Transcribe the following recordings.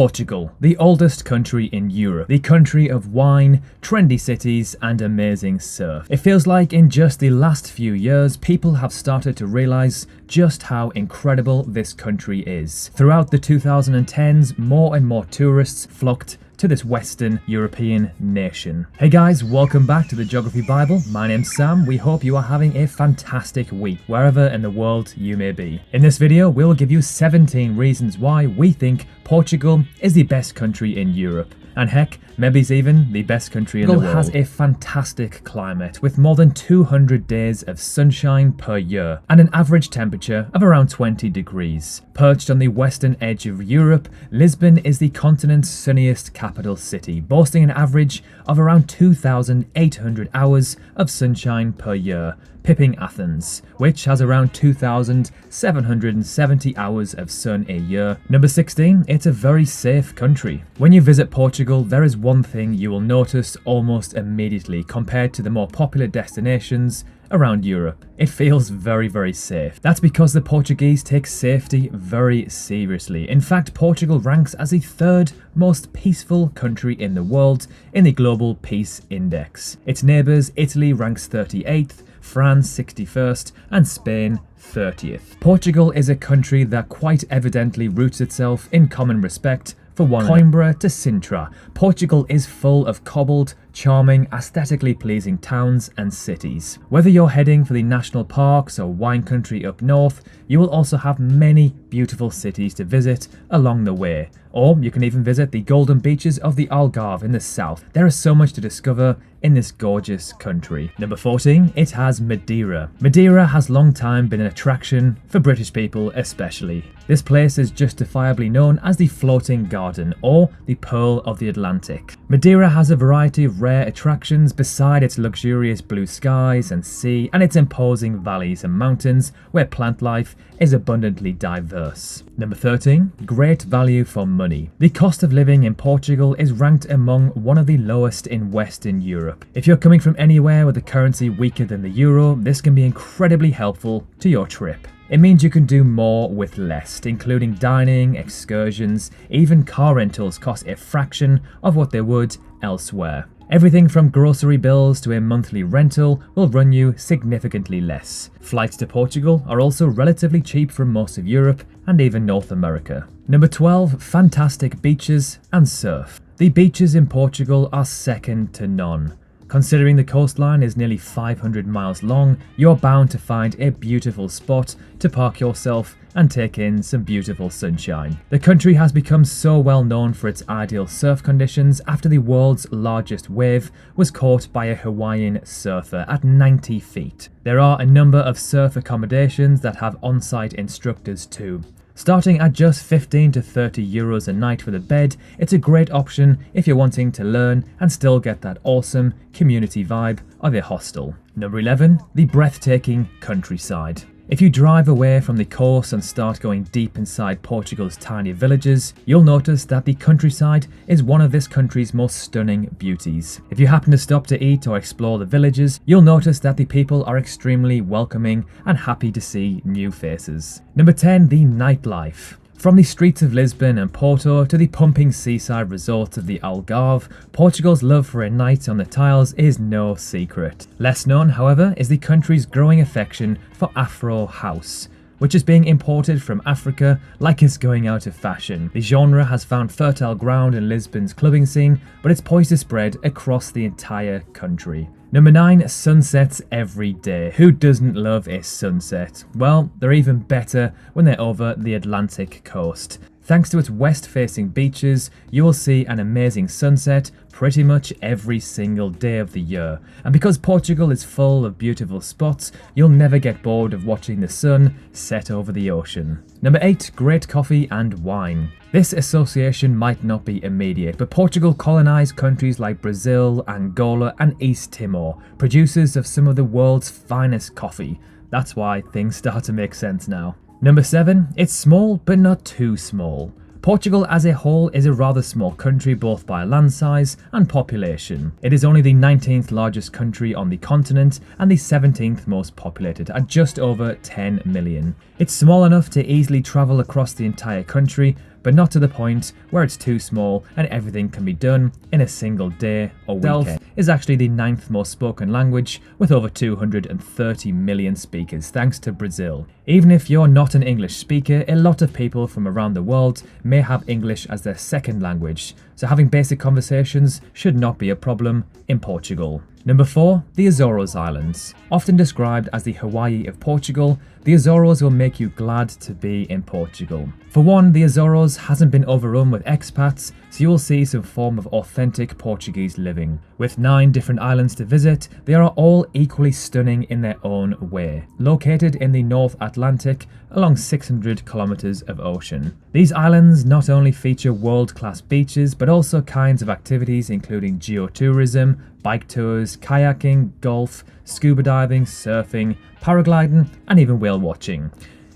Portugal, the oldest country in Europe, the country of wine, trendy cities and amazing surf. It feels like in just the last few years, people have started to realise just how incredible this country is. Throughout the 2010s, more and more tourists flocked to this Western European nation. Hey guys, welcome back to the Geography Bible. My name's Sam. We hope you are having a fantastic week, wherever in the world you may be. In this video, we'll give you 17 reasons why we think Portugal is the best country in Europe. And heck, maybe it's even the best country in the world. Portugal has a fantastic climate with more than 200 days of sunshine per year and an average temperature of around 20 degrees. Perched on the western edge of Europe, Lisbon is the continent's sunniest capital city, boasting an average of around 2,800 hours of sunshine per year, pipping Athens, which has around 2,770 hours of sun a year. Number 16, it's a very safe country. When you visit Portugal, there is one thing you will notice almost immediately compared to the more popular destinations around Europe. It feels very, very safe. That's because the Portuguese take safety very seriously. In fact, Portugal ranks as the third most peaceful country in the world in the Global Peace Index. Its neighbours, Italy, ranks 38th, France 61st, and Spain 30th. Portugal is a country that quite evidently roots itself in common respect for one Coimbra to Sintra. Portugal is full of cobbled, charming, aesthetically pleasing towns and cities. Whether you're heading for the national parks or wine country up north, you will also have many beautiful cities to visit along the way. Or you can even visit the golden beaches of the Algarve in the south. There is so much to discover in this gorgeous country. Number 14, it has Madeira. Madeira has long time been an attraction for British people especially. This place is justifiably known as the Floating Garden or the Pearl of the Atlantic. Madeira has a variety of rare attractions beside its luxurious blue skies and sea and its imposing valleys and mountains where plant life is abundantly diverse. Number 13, great value for money. The cost of living in Portugal is ranked among one of the lowest in Western Europe. If you're coming from anywhere with a currency weaker than the euro, this can be incredibly helpful to your trip. It means you can do more with less, including dining, excursions, even car rentals cost a fraction of what they would elsewhere. Everything from grocery bills to a monthly rental will run you significantly less. Flights to Portugal are also relatively cheap from most of Europe and even North America. Number 12, fantastic beaches and surf. The beaches in Portugal are second to none. Considering the coastline is nearly 500 miles long, you're bound to find a beautiful spot to park yourself and take in some beautiful sunshine. The country has become so well known for its ideal surf conditions after the world's largest wave was caught by a Hawaiian surfer at 90 feet. There are a number of surf accommodations that have on-site instructors too. Starting at just 15 to 30 euros a night for the bed, it's a great option if you're wanting to learn and still get that awesome community vibe of a hostel. Number 11, the breathtaking countryside. If you drive away from the coast and start going deep inside Portugal's tiny villages, you'll notice that the countryside is one of this country's most stunning beauties. If you happen to stop to eat or explore the villages, you'll notice that the people are extremely welcoming and happy to see new faces. Number 10, the nightlife. From the streets of Lisbon and Porto to the pumping seaside resorts of the Algarve, Portugal's love for a night on the tiles is no secret. Less known, however, is the country's growing affection for Afro House, which is being imported from Africa like it's going out of fashion. The genre has found fertile ground in Lisbon's clubbing scene, but it's poised to spread across the entire country. Number 9, sunsets every day. Who doesn't love a sunset? Well, they're even better when they're over the Atlantic coast. Thanks to its west-facing beaches, you will see an amazing sunset pretty much every single day of the year. And because Portugal is full of beautiful spots, you'll never get bored of watching the sun set over the ocean. Number 8, great coffee and wine. This association might not be immediate, but Portugal colonized countries like Brazil, Angola and East Timor, producers of some of the world's finest coffee. That's why things start to make sense now. Number 7, it's small but not too small. Portugal as a whole is a rather small country both by land size and population. It is only the 19th largest country on the continent and the 17th most populated at just over 10 million. It's small enough to easily travel across the entire country, but not to the point where it's too small and everything can be done in a single day or weekend. Is actually the 9th most spoken language with over 230 million speakers, thanks to Brazil. Even if you're not an English speaker, a lot of people from around the world may have English as their second language, so having basic conversations should not be a problem in Portugal. Number 4, the Azores Islands. Often described as the Hawaii of Portugal, the Azores will make you glad to be in Portugal. For one, the Azores hasn't been overrun with expats, so you will see some form of authentic Portuguese living. With 9 different islands to visit, they are all equally stunning in their own way. Located in the North Atlantic, along 600 kilometers of ocean. These islands not only feature world-class beaches, but also kinds of activities including geotourism, bike tours, kayaking, golf, scuba diving, surfing, paragliding, and even whale watching.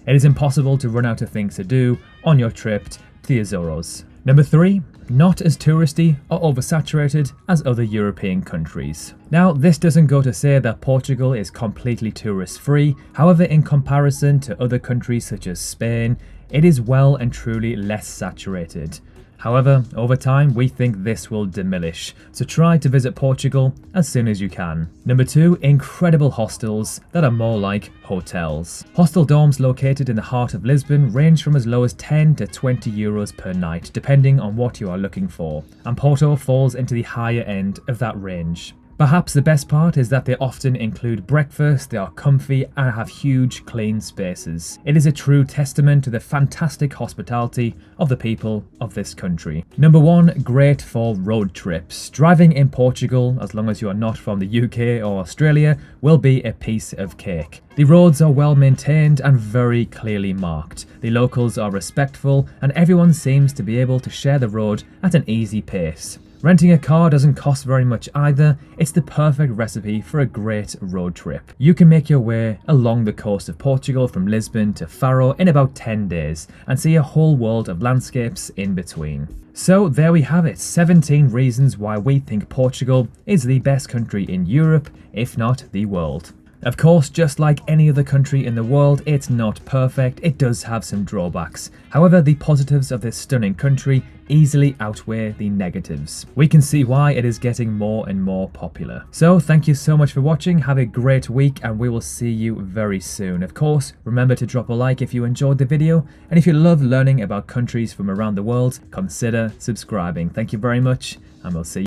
It is impossible to run out of things to do on your trip to the Azores. Number 3, not as touristy or oversaturated as other European countries. Now, this doesn't go to say that Portugal is completely tourist-free. However, in comparison to other countries such as Spain, it is well and truly less saturated. However, over time, we think this will diminish, so try to visit Portugal as soon as you can. Number 2, incredible hostels that are more like hotels. Hostel dorms located in the heart of Lisbon range from as low as 10 to 20 euros per night, depending on what you are looking for, and Porto falls into the higher end of that range. Perhaps the best part is that they often include breakfast, they are comfy and have huge clean spaces. It is a true testament to the fantastic hospitality of the people of this country. Number 1, great for road trips. Driving in Portugal, as long as you are not from the UK or Australia, will be a piece of cake. The roads are well maintained and very clearly marked. The locals are respectful and everyone seems to be able to share the road at an easy pace. Renting a car doesn't cost very much either. It's the perfect recipe for a great road trip. You can make your way along the coast of Portugal from Lisbon to Faro in about 10 days and see a whole world of landscapes in between. So there we have it, 17 reasons why we think Portugal is the best country in Europe, if not the world. Of course, just like any other country in the world, it's not perfect, it does have some drawbacks. However, the positives of this stunning country easily outweigh the negatives. We can see why it is getting more and more popular. So thank you so much for watching, have a great week and we will see you very soon. Of course, remember to drop a like if you enjoyed the video, and if you love learning about countries from around the world, consider subscribing. Thank you very much and we'll see you